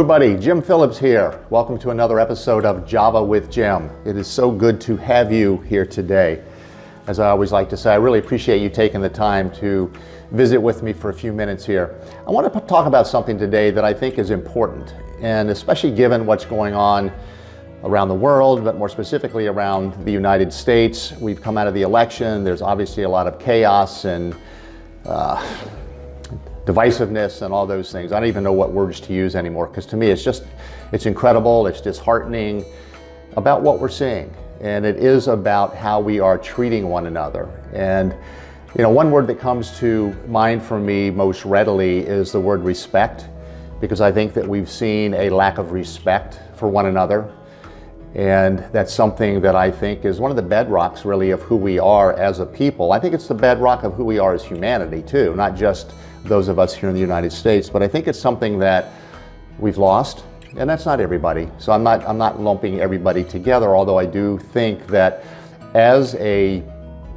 everybody, Jim Phillips here. Welcome to another episode of Java with Jim. It is so good to have you here today. As I always like to say, I really appreciate you taking the time to visit with me for a few minutes here. I want to talk about something today that I think is important, and especially given what's going on around the world, but more specifically around the United States. We've come out of the election. There's obviously a lot of chaos and divisiveness and all those things. I don't even know what words to use anymore, because to me it's incredible, it's disheartening about what we're seeing. And it is about how we are treating one another. And you know, one word that comes to mind for me most readily is the word respect, because I think that we've seen a lack of respect for one another. And that's something that I think is one of the bedrocks really of who we are as a people. I think it's the bedrock of who we are as humanity too, not just those of us here in the United States, but I think it's something that we've lost, and that's not everybody. So I'm not lumping everybody together, although I do think that as a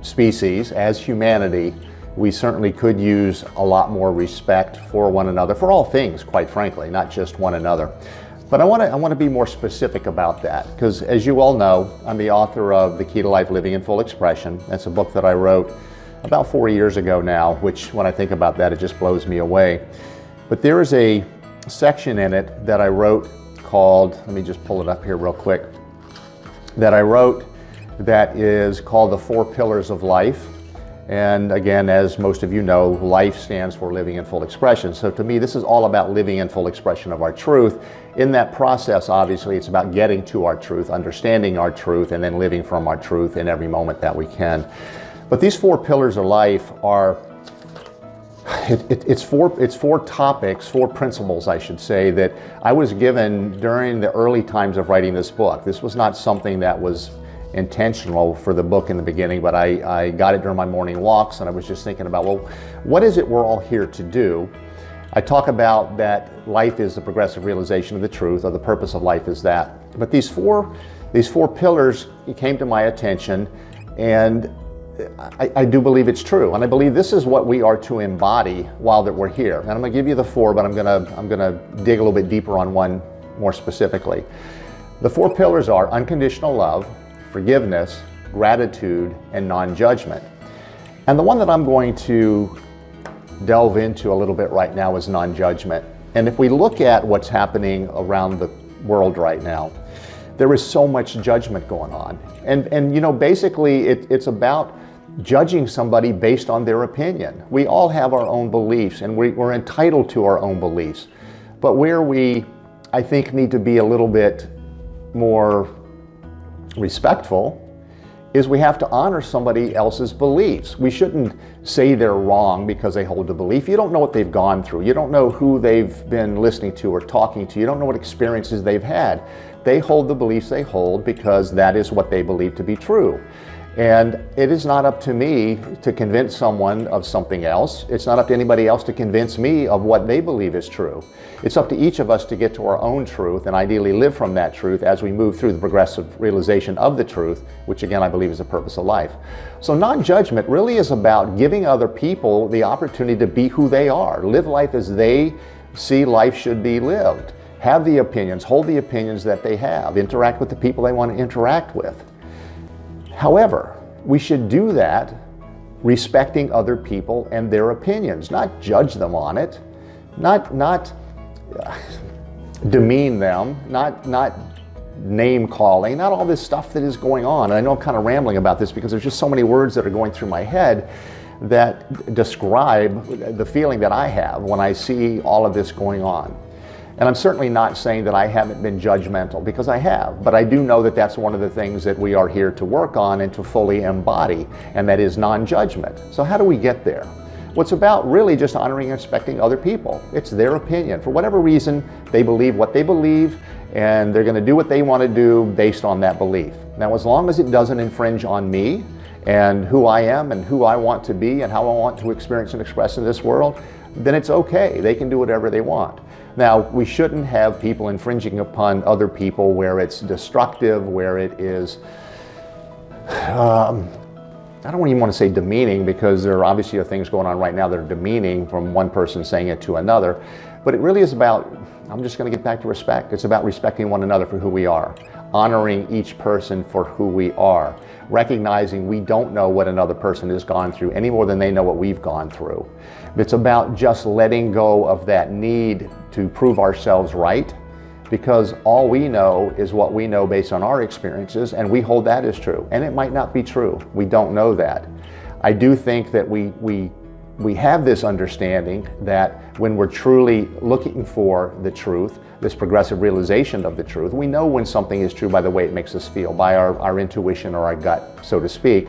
species, as humanity, we certainly could use a lot more respect for one another, for all things, quite frankly, not just one another. But I want to be more specific about that, because as you all know, I'm the author of The Key to Life: Living in Full Expression. That's a book that I wrote about 4 years ago now, which when I think about that, it just blows me away. But there is a section in it that I wrote called, let me just pull it up here real quick, that I wrote that is called The Four Pillars of Life. And again, as most of you know, life stands for living in full expression. So to me, this is all about living in full expression of our truth. In that process, obviously, it's about getting to our truth, understanding our truth, and then living from our truth in every moment that we can. But these four pillars of life are, it's four topics, four principles, I should say, that I was given during the early times of writing this book. This was not something that was intentional for the book in the beginning, but I got it during my morning walks, and I was just thinking about, well, what is it we're all here to do? I talk about that life is the progressive realization of the truth, or the purpose of life is that. But these four pillars came to my attention, and I do believe it's true, and I believe this is what we are to embody while that we're here. And I'm going to give you the four, but I'm going to dig a little bit deeper on one more specifically. The four pillars are unconditional love, forgiveness, gratitude, and non-judgment. And the one that I'm going to delve into a little bit right now is non-judgment. And if we look at what's happening around the world right now, there is so much judgment going on. And you know, basically it's about judging somebody based on their opinion. We all have our own beliefs, and we're entitled to our own beliefs. But where we, I think, need to be a little bit more respectful is we have to honor somebody else's beliefs. We shouldn't say they're wrong because they hold a belief. You don't know what they've gone through. You don't know who they've been listening to or talking to. You don't know what experiences they've had. They hold the beliefs they hold because that is what they believe to be true. And it is not up to me to convince someone of something else. It's not up to anybody else to convince me of what they believe is true. It's up to each of us to get to our own truth and ideally live from that truth as we move through the progressive realization of the truth, which again I believe is the purpose of life. So non-judgment really is about giving other people the opportunity to be who they are, live life as they see life should be lived, have the opinions, hold the opinions that they have, interact with the people they want to interact with. However, we should do that respecting other people and their opinions, not judge them on it, not demean them, not name calling, not all this stuff that is going on. And I know I'm kind of rambling about this because there's just so many words that are going through my head that describe the feeling that I have when I see all of this going on. And I'm certainly not saying that I haven't been judgmental, because I have, but I do know that that's one of the things that we are here to work on and to fully embody, and that is non-judgment. So how do we get there? Well, it's about really just honoring and respecting other people. It's their opinion. For whatever reason, they believe what they believe, and they're going to do what they want to do based on that belief. Now, as long as it doesn't infringe on me and who I am and who I want to be and how I want to experience and express in this world, then it's okay. They can do whatever they want. Now, we shouldn't have people infringing upon other people where it's destructive, where it is, I don't even want to say demeaning, because there obviously are things going on right now that are demeaning from one person saying it to another, but it really is about I'm just going to get back to respect. It's about respecting one another for who we are, honoring each person for who we are, recognizing we don't know what another person has gone through any more than they know what we've gone through. It's about just letting go of that need to prove ourselves right, because all we know is what we know based on our experiences, and we hold that as true. And it might not be true. We don't know that. I do think that we have this understanding that when we're truly looking for the truth, this progressive realization of the truth, we know when something is true by the way it makes us feel, by our intuition or our gut, so to speak.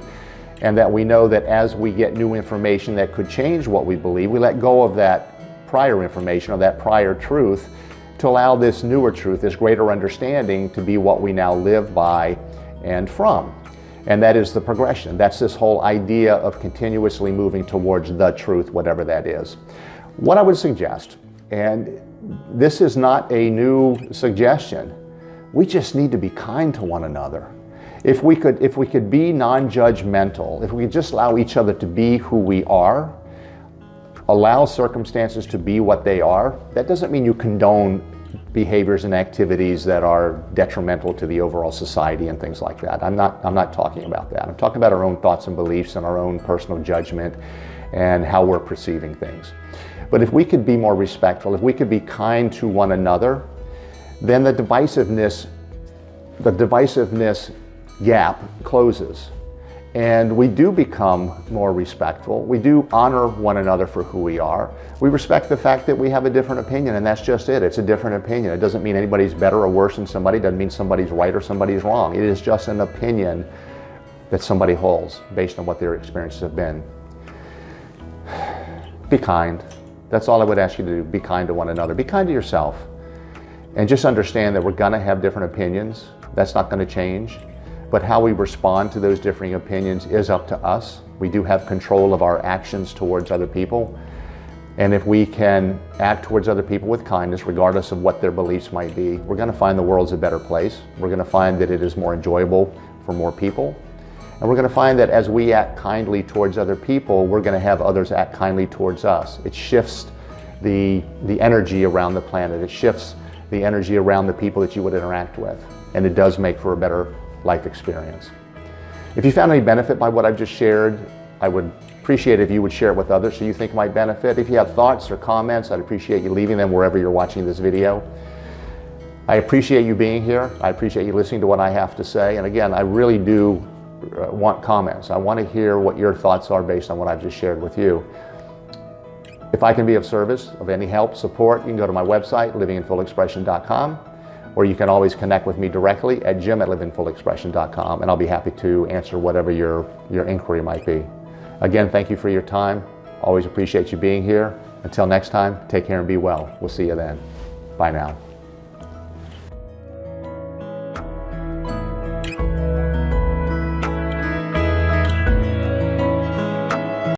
And that we know that as we get new information that could change what we believe, we let go of that prior information or that prior truth to allow this newer truth, this greater understanding, to be what we now live by and from. And that is the progression. That's this whole idea of continuously moving towards the truth, whatever that is. What I would suggest, and this is not a new suggestion, we just need to be kind to one another. If we could be non-judgmental, if we could just allow each other to be who we are, allow circumstances to be what they are, that doesn't mean you condone behaviors and activities that are detrimental to the overall society and things like that. I'm not talking about that. I'm talking about our own thoughts and beliefs and our own personal judgment and how we're perceiving things. But if we could be more respectful, if we could be kind to one another, then the divisiveness gap closes. And we do become more respectful. We do honor one another for who we are. We respect the fact that we have a different opinion, and that's just it. It's a different opinion. It doesn't mean anybody's better or worse than somebody. It doesn't mean somebody's right or somebody's wrong. It is just an opinion that somebody holds based on what their experiences have been. Be kind. That's all I would ask you to do. Be kind to one another. Be kind to yourself. And just understand that we're gonna have different opinions. That's not gonna change. But how we respond to those differing opinions is up to us. We do have control of our actions towards other people. And if we can act towards other people with kindness, regardless of what their beliefs might be, we're going to find the world's a better place. We're going to find that it is more enjoyable for more people. And we're going to find that as we act kindly towards other people, we're going to have others act kindly towards us. It shifts the energy around the planet. It shifts the energy around the people that you would interact with. And it does make for a better life experience. If you found any benefit by what I've just shared, I would appreciate it if you would share it with others who you think might benefit. If you have thoughts or comments, I'd appreciate you leaving them wherever you're watching this video. I appreciate you being here. I appreciate you listening to what I have to say. And again, I really do want comments. I want to hear what your thoughts are based on what I've just shared with you. If I can be of service, of any help, support, you can go to my website, livinginfullexpression.com. Or you can always connect with me directly at jim@livinginfullexpression.com, and I'll be happy to answer whatever your inquiry might be. Again, thank you for your time. Always appreciate you being here. Until next time, take care and be well. We'll see you then. Bye now.